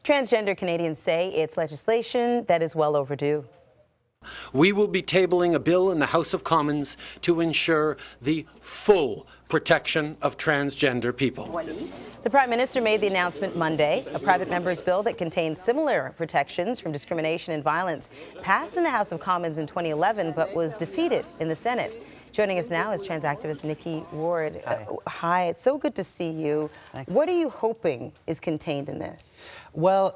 Transgender Canadians say it's legislation that is well overdue. We will be tabling a bill in the House of Commons to ensure the full protection of transgender people. The Prime Minister made the announcement Monday. A private member's bill that contains similar protections from discrimination and violence passed in the House of Commons in 2011 but was defeated in the Senate. Joining us now is trans activist Nicki Ward. Hi, it's so good to see you. Thanks. What are you hoping is contained in this? Well,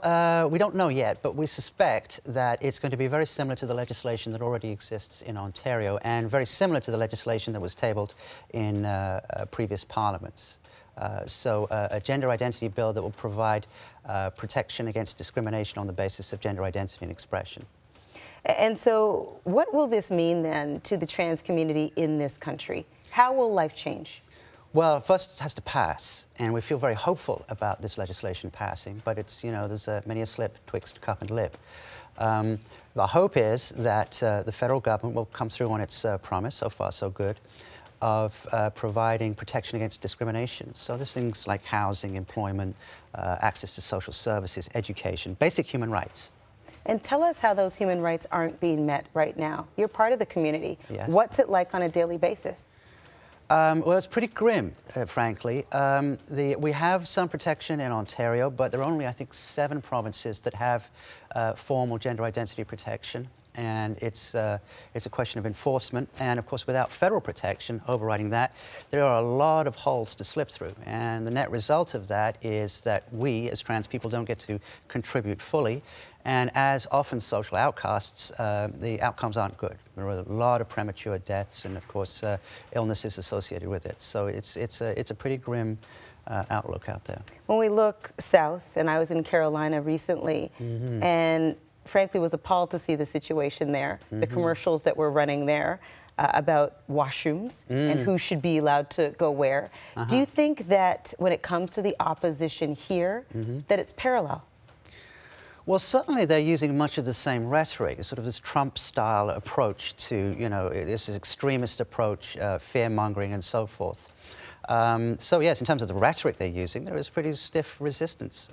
we don't know yet, but we suspect that it's going to be very similar to the legislation that already exists in Ontario and very similar to the legislation that was tabled in previous parliaments. A gender identity bill that will provide protection against discrimination on the basis of gender identity and expression. And so what will this mean then to the trans community in this country? How will life change? Well, first it has to pass, and we feel very hopeful about this legislation passing, but it's, there's many a slip twixt cup and lip. The hope is that the federal government will come through on its promise, so far so good, of providing protection against discrimination. So there's things like housing, employment, access to social services, education, basic human rights. And tell us how those human rights aren't being met right now. You're part of the community. Yes. What's it like on a daily basis? Well, it's pretty grim, frankly. We have some protection in Ontario, but there are only, I think, 7 provinces that have formal gender identity protection. And it's a question of enforcement. And of course, without federal protection overriding that, there are a lot of holes to slip through. And the net result of that is that we, as trans people, don't get to contribute fully. And as often social outcasts, the outcomes aren't good. There are a lot of premature deaths and, of course, illnesses associated with it. So it's a pretty grim outlook out there. When we look south, and I was in Carolina recently, and frankly was appalled to see the situation there, the commercials that were running there about washrooms and who should be allowed to go where. Do you think that when it comes to the opposition here, that it's parallel? Well, certainly they're using much of the same rhetoric, sort of this Trump-style approach to, this extremist approach, fear-mongering and so forth. So yes, in terms of the rhetoric they're using, there is pretty stiff resistance,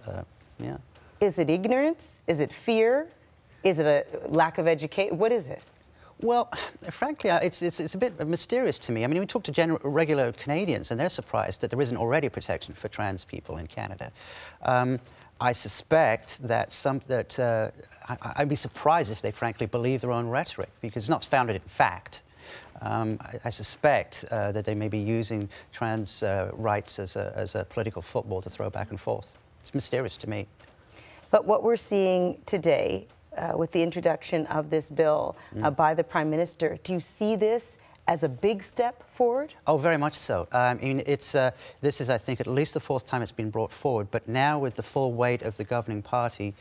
yeah. Is it ignorance? Is it fear? Is it a lack of education? What is it? Well, frankly, it's a bit mysterious to me. I mean, we talk to regular Canadians, and they're surprised that there isn't already protection for trans people in Canada. I suspect that I'd be surprised if they frankly believe their own rhetoric, because it's not founded in fact. I suspect that they may be using trans rights as a political football to throw back and forth. It's mysterious to me. But what we're seeing today with the introduction of this bill by the Prime Minister, do you see this as a big step forward? Oh, very much so. I mean, this is, I think, at least the 4th time it's been brought forward, but now with the full weight of the governing party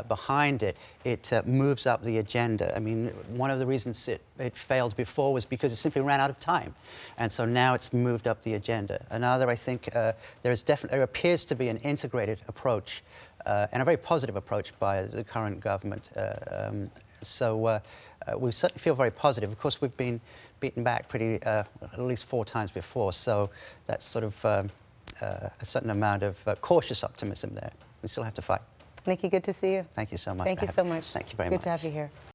behind it, it moves up the agenda. I mean, one of the reasons it failed before was because it simply ran out of time. And so now it's moved up the agenda. Another, I think, there appears to be an integrated approach and a very positive approach by the current government. We certainly feel very positive. Of course, we've been beaten back at least 4 times before, so that's sort of a certain amount of cautious optimism there. We still have to fight. Nicki, good to see you. Thank you so much. Thank you so much. Thank you very much. Good to have you here.